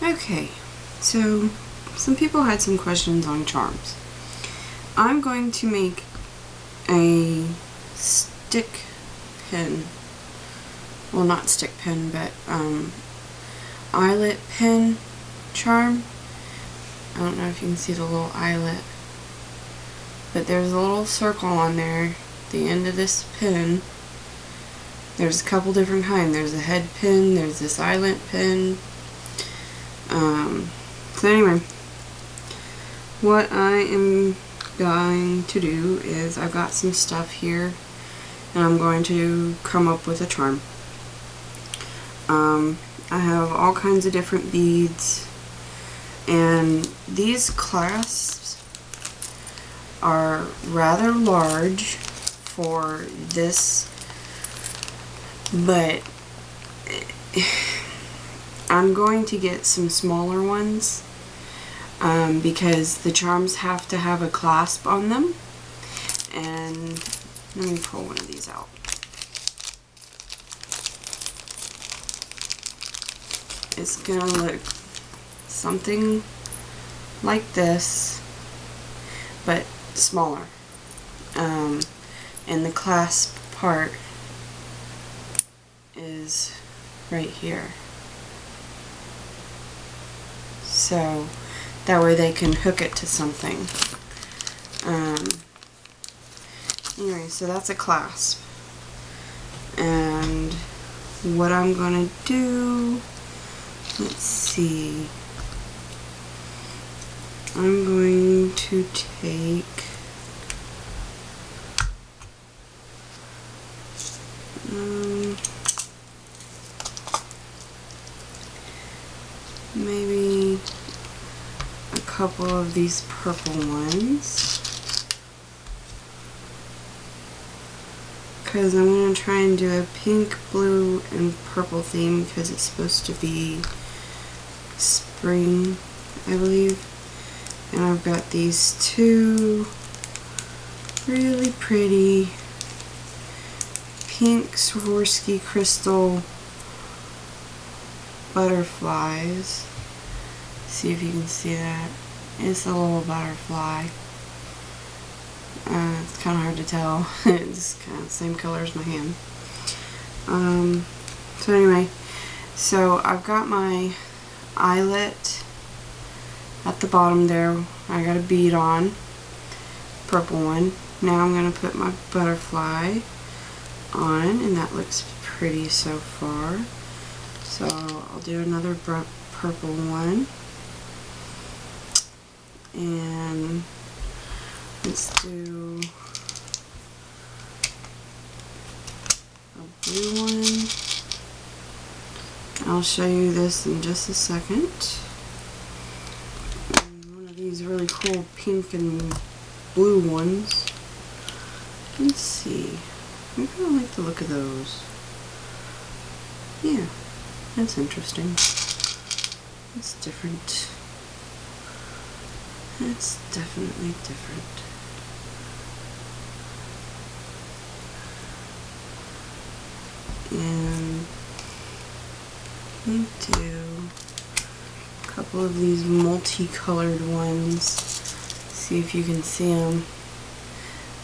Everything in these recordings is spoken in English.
Okay, so some people had some questions on charms. I'm going to make a stick pin, well, not stick pin, but eyelet pin charm. I don't know if you can see the little eyelet, but there's a little circle on there at the end of this pin. There's a couple different kinds. There's a head pin, there's this eyelet pin. So anyway, what I am going to do is I've got some stuff here and I'm going to come up with a charm. I have all kinds of different beads, and these clasps are rather large for this, but I'm going to get some smaller ones because the charms have to have a clasp on them. And let me pull one of these out. It's gonna look something like this, but smaller. And the clasp part is right here. So that way they can hook it to something. Anyway, so that's a clasp. And what I'm gonna do, let's see, I'm going to take maybe a couple of these purple ones, because I'm going to try and do a pink, blue, and purple theme because it's supposed to be spring, I believe. And I've got these two really pretty pink Swarovski crystal butterflies. See if you can see that. It's a little butterfly. It's kind of hard to tell. It's kind of the same color as my hand. So anyway, so I've got my eyelet at the bottom there. I got a bead on, purple one. Now I'm going to put my butterfly on, and that looks pretty so far. So I'll do another purple one, and let's do a blue one. I'll show you this in just a second. And one of these really cool pink and blue ones. Let's see. I kind of like the look of those. Yeah, that's interesting. It's different. It's definitely different. And we do a couple of these multicolored ones. See if you can see them.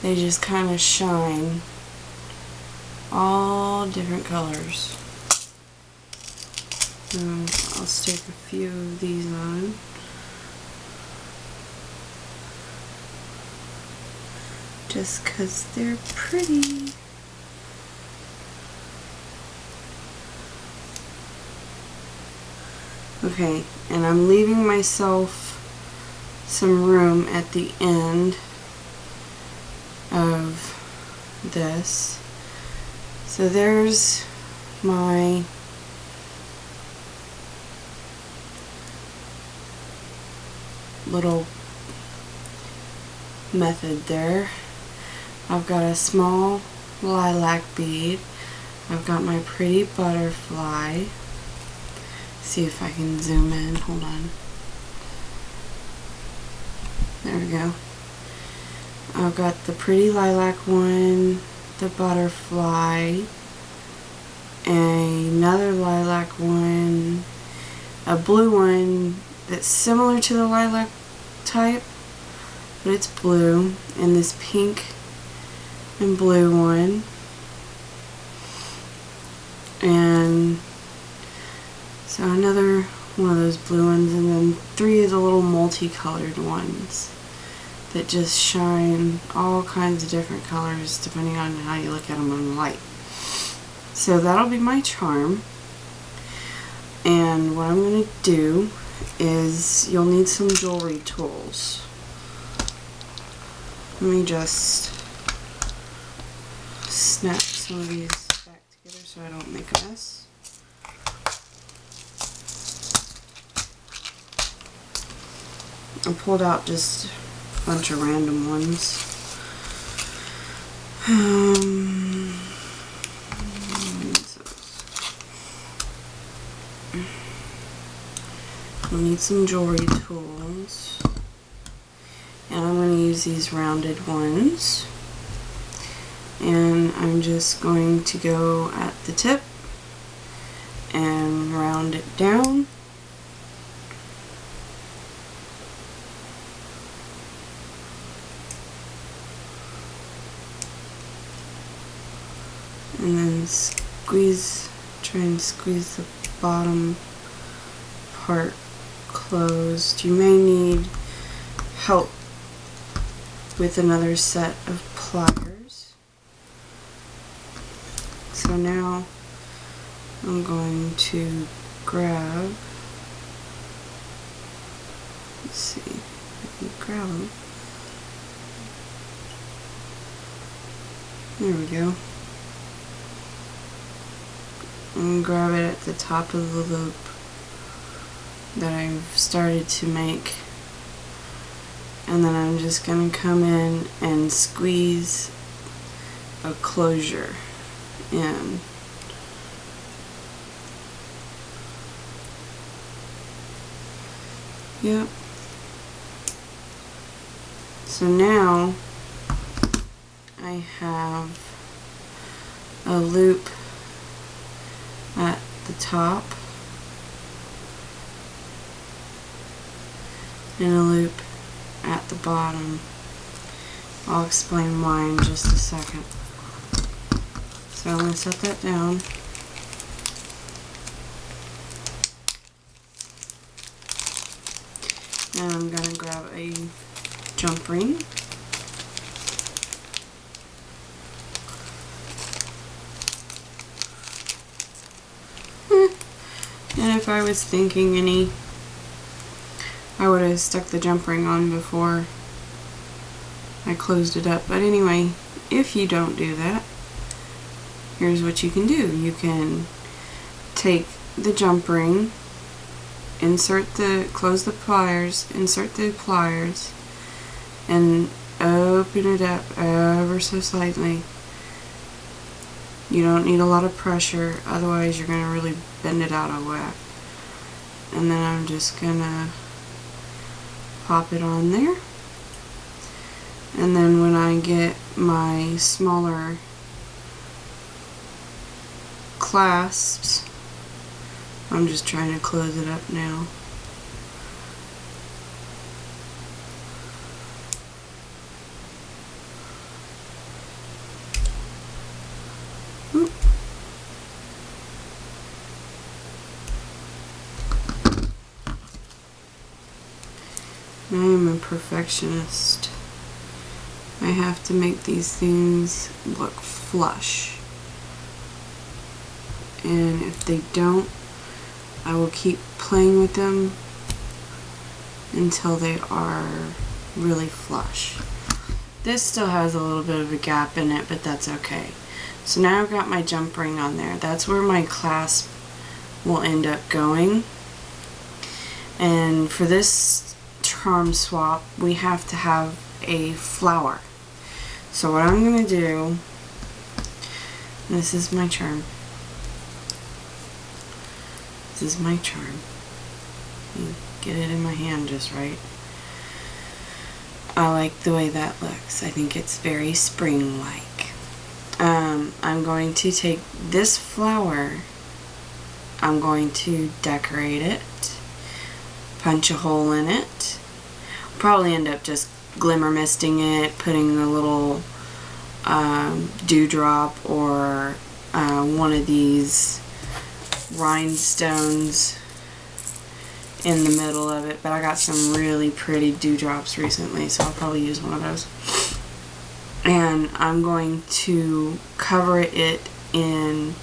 They just kind of shine. All different colors. I'll stick a few of these on. Just because they're pretty. Okay, and I'm leaving myself some room at the end of this. So there's my little method there. I've got a small lilac bead. I've got my pretty butterfly. See if I can zoom in. Hold on. There we go. I've got the pretty lilac one, the butterfly, another lilac one, a blue one that's similar to the lilac type, but it's blue, and this pink and blue one, and so another one of those blue ones, and then 3 of the little multicolored ones that just shine all kinds of different colors depending on how you look at them on the light. So that'll be my charm. And what I'm going to do is, you'll need some jewelry tools. Let me just snap some of these back together so I don't make a mess. I pulled out just a bunch of random ones. We'll need some jewelry tools, and I'm going to use these rounded ones, and I'm just going to go at the tip and round it down. And then try and squeeze the bottom part closed. You may need help with another set of pliers. So now I'm going to grab, let's see, I can grab them. There we go. And grab it at the top of the loop that I've started to make, and then I'm just going to come in and squeeze a closure in. Yep. So now I have a loop at the top and a loop at the bottom. I'll explain why in just a second. So I'm going to set that down. And I'm going to grab a jump ring. And if I was thinking any, I would have stuck the jump ring on before I closed it up. But anyway, if you don't do that, here's what you can do. You can take the jump ring, close the pliers, insert the pliers, and open it up ever so slightly. You don't need a lot of pressure, otherwise you're going to really bend it out of whack. And then I'm just going to pop it on there. And then when I get my smaller clasps, I'm just trying to close it up now. I am a perfectionist. I have to make these things look flush. And if they don't, I will keep playing with them until they are really flush. This still has a little bit of a gap in it, but that's okay. So now I've got my jump ring on there. That's where my clasp will end up going. And for this charm swap, we have to have a flower. So what I'm going to do, this is my charm. This is my charm. Get it in my hand just right. I like the way that looks. I think it's very spring-like. I'm going to take this flower I'm going to decorate it, punch a hole in it. Probably end up just glimmer misting it, putting a little dewdrop or one of these rhinestones in the middle of it, but I got some really pretty dewdrops recently, so I'll probably use one of those. And I'm going to cover it in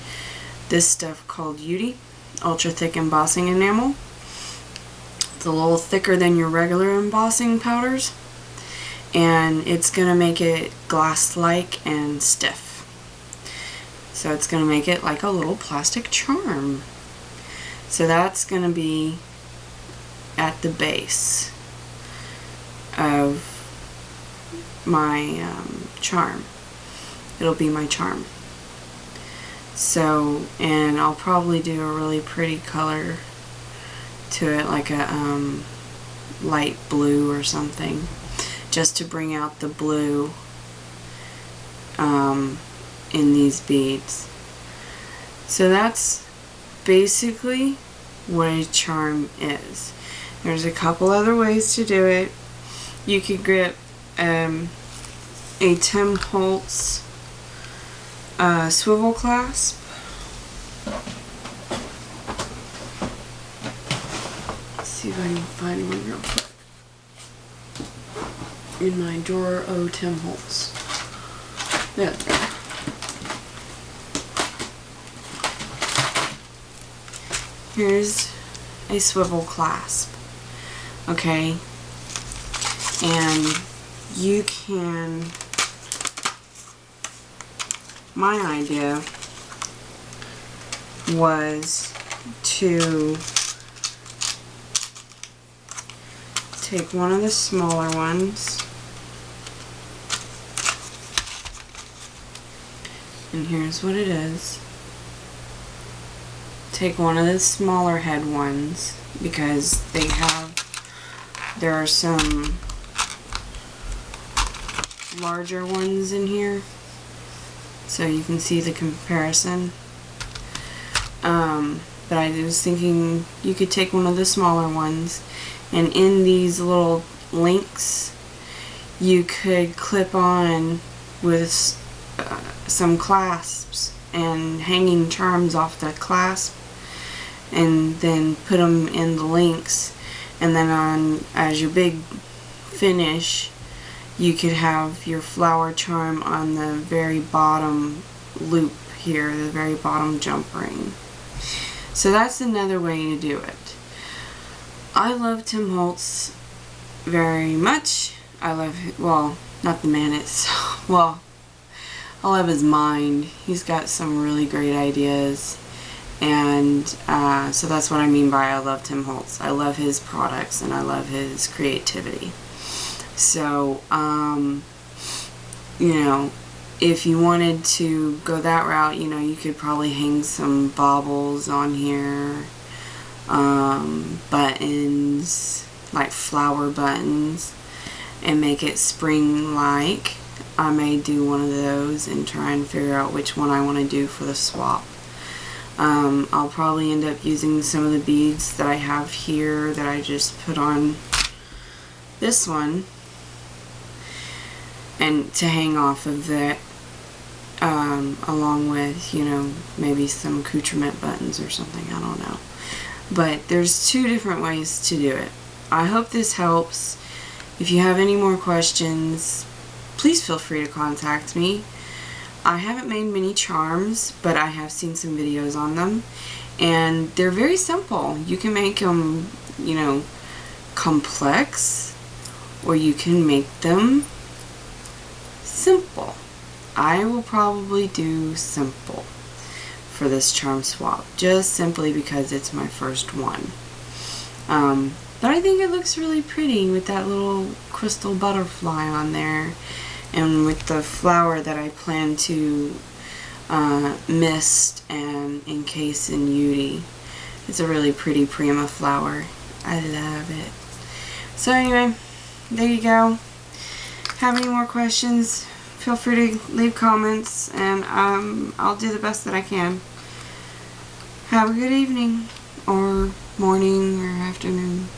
this stuff called Beauty Ultra Thick Embossing Enamel. It's a little thicker than your regular embossing powders, and it's going to make it glass-like and stiff. So it's going to make it like a little plastic charm. So that's going to be at the base of my charm. It'll be my charm. So, and I'll probably do a really pretty color to it, like a light blue or something, just to bring out the blue in these beads. So that's basically what a charm is. There's a couple other ways to do it. You could get a Tim Holtz swivel clasp. Let's see if I can find one real quick. In my drawer, oh, Tim Holtz. There we go. Here's a swivel clasp. Okay, and you can, my idea was to take one of the smaller ones, and here's what it is. Take one of the smaller head ones, because there are some larger ones in here, so you can see the comparison. But I was thinking you could take one of the smaller ones, and in these little links you could clip on with some clasps and hanging charms off the clasp, and then put them in the links, and then on as your big finish you could have your flower charm on the very bottom loop here, the very bottom jump ring. So that's another way to do it. I love Tim Holtz very much. I love, well, not the man itself, well, I love his mind. He's got some really great ideas. And so that's what I mean by I love Tim Holtz. I love his products and I love his creativity. So, you know, if you wanted to go that route, you know, you could probably hang some baubles on here, buttons, like flower buttons, and make it spring-like. I may do one of those and try and figure out which one I want to do for the swap. I'll probably end up using some of the beads that I have here that I just put on this one, and to hang off of that, along with, you know, maybe some accoutrement buttons or something, I don't know. But there's two different ways to do it. I hope this helps. If you have any more questions, please feel free to contact me. I haven't made many charms, but I have seen some videos on them, and they're very simple. You can make them, you know, complex, or you can make them simple. I will probably do simple for this charm swap, just simply because it's my first one. But I think it looks really pretty with that little crystal butterfly on there, and with the flower that I plan to mist and encase in Beauty. It's a really pretty Prima flower. I love it. So anyway, there you go. Have any more questions, feel free to leave comments, and I'll do the best that I can. Have a good evening, or morning, or afternoon.